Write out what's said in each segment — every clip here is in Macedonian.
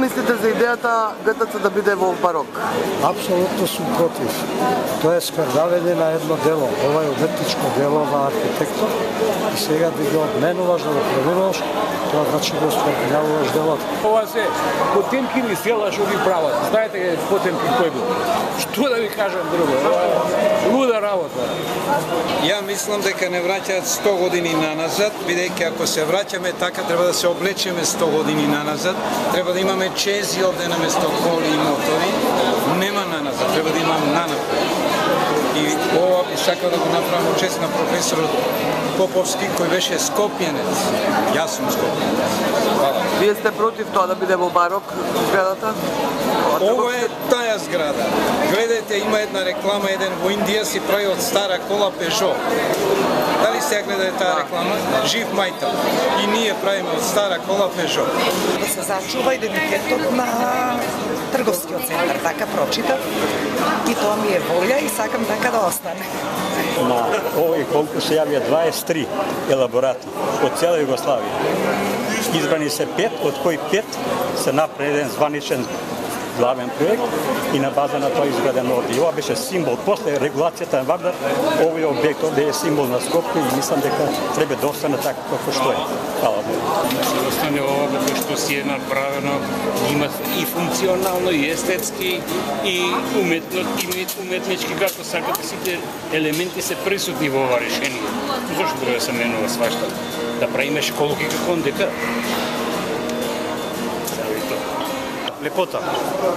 мислите за идејата ГТЦ да биде во барок? Апсолутно сум против. Тоа е скрдавење на едно дело. Ова е уметничко дело на архитектор и сега да ги одменуваш, да го преминуваш, тоа значи да оскверняваш делото. Ова се Потемкини села што ги прават. Знаете Потемкин кој бил? Што да ви кажам друго? Луда работа. Ја мислам дека не враќаат 100 години наназад, бидејќи ако се враќаме така треба да се облечеме 100 години наназад, треба да имаме чези овде наместо коли и мотори, нема наназад, треба да имаме нанапред. И ова би сакал да го направам чест на професорот Поповски, кој беше скопјенец. Јас сум скопјенец. Вие сте против тоа да биде во барок зградата? Ова е таја зграда. Гледате, има една реклама, еден во Индија си прави од стара кола Peugeot. Дали се гледате таа реклама? Жив мајтал. И ние правиме од стара кола Peugeot. Да се зачува идентитетот на трговскиот центар, така прочитав. И тоа ми е волја и сакам така да остане. На овој конкурс се јавија 23 елаборати од цела Југославија. Избрани се 5, од кои 5 се направи еден званичен главен проект и на база на тоа изграден овде. И ова беше символ. После регулацијата на Вардар, овој објект овде е символ на Скопје и мислам дека треба да остане така како што е. Фала Богу. Се остане ова како што си е направено, има и функционално, и естетски, и уметнички, како сакате, сите елементи се присутни во ова решение. Зошто треба да се менува свашта? Да правиме школки како НДК. Лепота.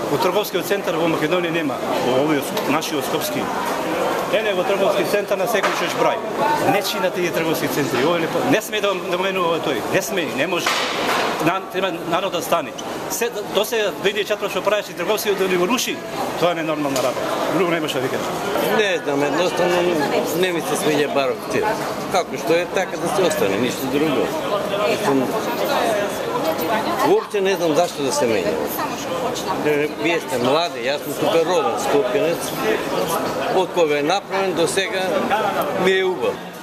Во трговскиот центар во Македонија нема, во овој нашиот скопски. Ене во трговски центар на секој шош брај. Не чина тие трговски центри. Ова е лепота. Не сме да менува тој. Не сме, не може. Треба народ да стане. До сега 2004 што правеше трговски да ни го руши, тоа не е нормална работа. Друго не може да викаш. Не знам, едноставно не ми се свиѓа бароките. Како што е, така да се остане, ништо друго. Уопšte не знам зашто да се менја. Вие сте млади, јас сум супер роден скопјенец. Од кога е направен до сега ми е убав.